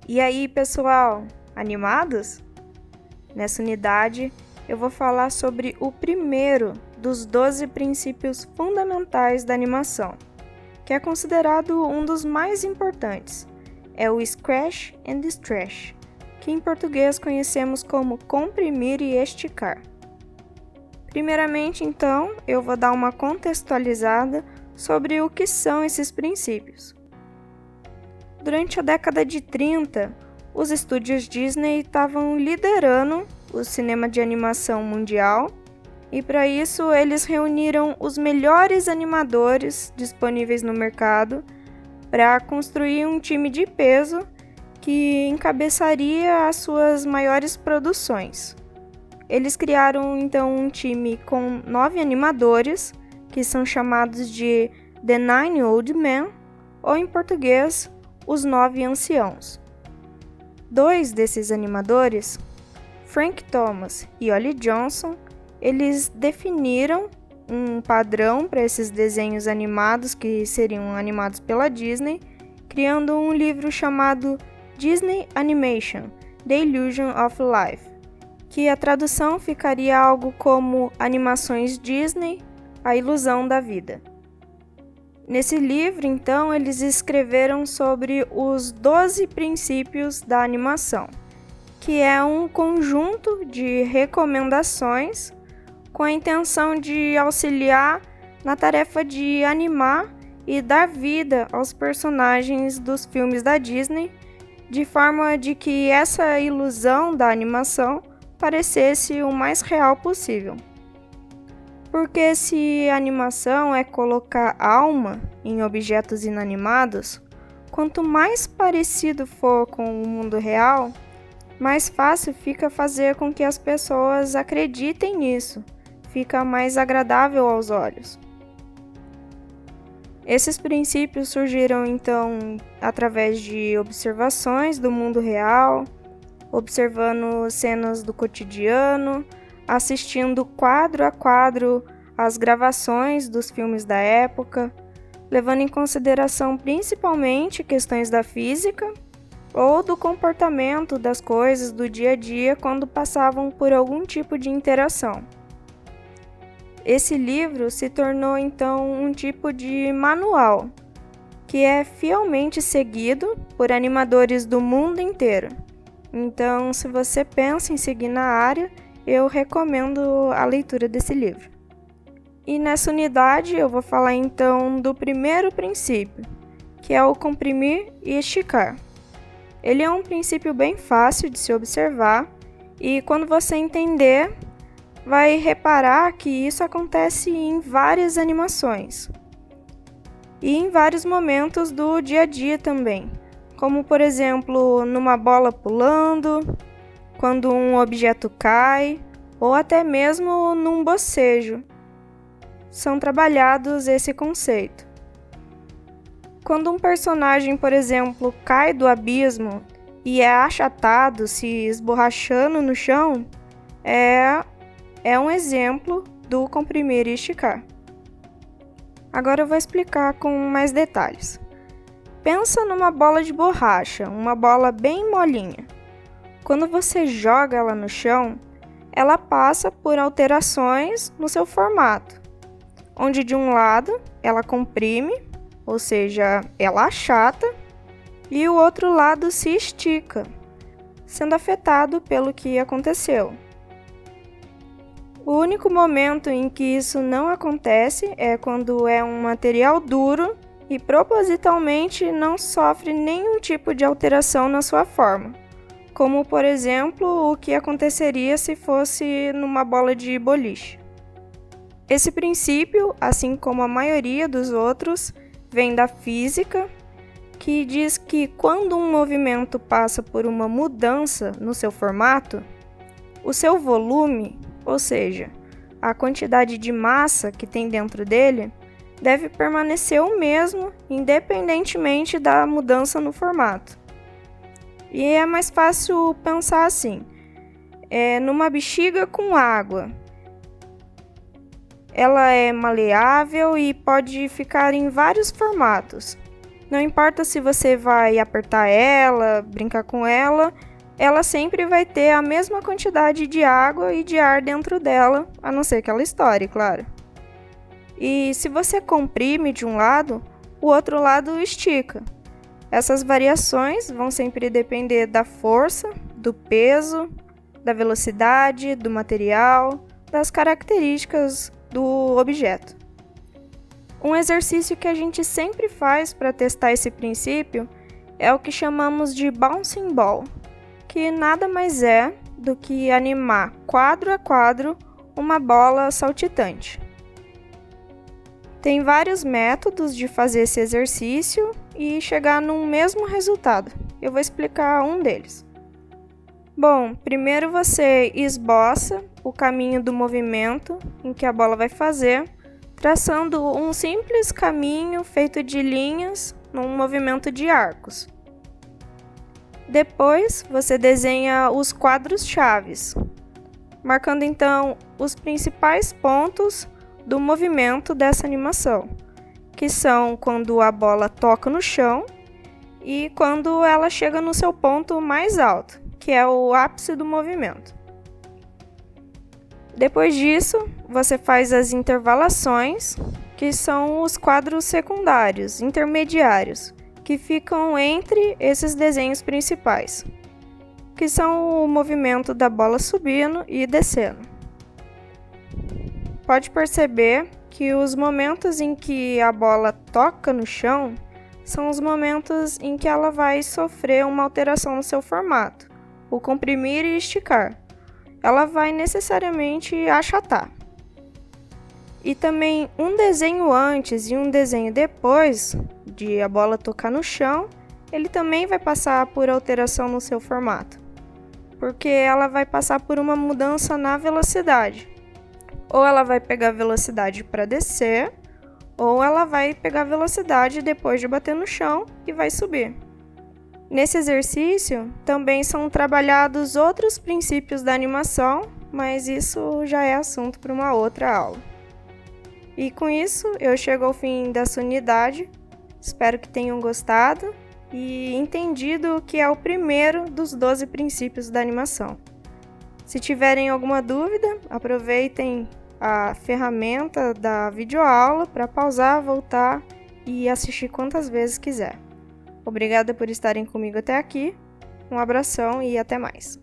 E aí, pessoal, animados? Nessa unidade, eu vou falar sobre o primeiro dos 12 princípios fundamentais da animação, que é considerado um dos mais importantes. É o Scratch and Stretch, que em português conhecemos como comprimir e esticar. Primeiramente, então, eu vou dar uma contextualizada sobre o que são esses princípios. Durante a década de 30, os estúdios Disney estavam liderando o cinema de animação mundial e, para isso, eles reuniram os melhores animadores disponíveis no mercado para construir um time de peso que encabeçaria as suas maiores produções. Eles criaram, então, um time com 9 animadores, que são chamados de The Nine Old Men, ou em português, os 9 anciãos. 2 desses animadores, Frank Thomas e Ollie Johnston, eles definiram um padrão para esses desenhos animados que seriam animados pela Disney, criando um livro chamado Disney Animation: The Illusion of Life, que a tradução ficaria algo como Animações Disney, a ilusão da vida. Nesse livro, então, eles escreveram sobre os 12 princípios da animação, que é um conjunto de recomendações com a intenção de auxiliar na tarefa de animar e dar vida aos personagens dos filmes da Disney, de forma de que essa ilusão da animação parecesse o mais real possível. Porque se a animação é colocar alma em objetos inanimados, quanto mais parecido for com o mundo real, mais fácil fica fazer com que as pessoas acreditem nisso, fica mais agradável aos olhos. Esses princípios surgiram então através de observações do mundo real, observando cenas do cotidiano, assistindo quadro a quadro as gravações dos filmes da época, levando em consideração principalmente questões da física ou do comportamento das coisas do dia a dia quando passavam por algum tipo de interação. Esse livro se tornou então um tipo de manual, que é fielmente seguido por animadores do mundo inteiro. Então, se você pensa em seguir na área, eu recomendo a leitura desse livro. E nessa unidade eu vou falar então do primeiro princípio, que é o comprimir e esticar. Ele é um princípio bem fácil de se observar e quando você entender, vai reparar que isso acontece em várias animações e em vários momentos do dia a dia também, como por exemplo numa bola pulando, quando um objeto cai, ou até mesmo num bocejo. São trabalhados esse conceito. Quando um personagem, por exemplo, cai do abismo e é achatado, se esborrachando no chão, é um exemplo do comprimir e esticar. Agora eu vou explicar com mais detalhes. Pensa numa bola de borracha, uma bola bem molinha. Quando você joga ela no chão, ela passa por alterações no seu formato, onde de um lado ela comprime, ou seja, ela achata, e o outro lado se estica, sendo afetado pelo que aconteceu. O único momento em que isso não acontece é quando é um material duro e propositalmente não sofre nenhum tipo de alteração na sua forma, como por exemplo o que aconteceria se fosse numa bola de boliche. Esse princípio, assim como a maioria dos outros, vem da física, que diz que quando um movimento passa por uma mudança no seu formato, o seu volume, ou seja, a quantidade de massa que tem dentro dele, deve permanecer o mesmo, independentemente da mudança no formato. E é mais fácil pensar assim, numa bexiga com água. Ela é maleável e pode ficar em vários formatos. Não importa se você vai apertar ela, brincar com ela, ela sempre vai ter a mesma quantidade de água e de ar dentro dela, a não ser que ela estoure, claro. E se você comprime de um lado, o outro lado estica. Essas variações vão sempre depender da força, do peso, da velocidade, do material, das características do objeto. Um exercício que a gente sempre faz para testar esse princípio é o que chamamos de bouncing ball, que nada mais é do que animar quadro a quadro uma bola saltitante. Tem vários métodos de fazer esse exercício e chegar num mesmo resultado. Eu vou explicar um deles. Bom, primeiro você esboça o caminho do movimento em que a bola vai fazer, traçando um simples caminho feito de linhas num movimento de arcos. Depois, você desenha os quadros chaves, marcando então os principais pontos do movimento dessa animação, que são quando a bola toca no chão e quando ela chega no seu ponto mais alto, que é o ápice do movimento. Depois disso, você faz as intervalações, que são os quadros secundários, intermediários, que ficam entre esses desenhos principais, que são o movimento da bola subindo e descendo. Pode perceber que os momentos em que a bola toca no chão são os momentos em que ela vai sofrer uma alteração no seu formato, o comprimir e esticar. Ela vai necessariamente achatar. E também um desenho antes e um desenho depois de a bola tocar no chão, ele também vai passar por alteração no seu formato, porque ela vai passar por uma mudança na velocidade. Ou ela vai pegar velocidade para descer, ou ela vai pegar velocidade depois de bater no chão e vai subir. Nesse exercício, também são trabalhados outros princípios da animação, mas isso já é assunto para uma outra aula. E com isso, eu chego ao fim dessa unidade. Espero que tenham gostado e entendido o que é o primeiro dos 12 princípios da animação. Se tiverem alguma dúvida, aproveitem a ferramenta da videoaula para pausar, voltar e assistir quantas vezes quiser. Obrigada por estarem comigo até aqui, um abração e até mais!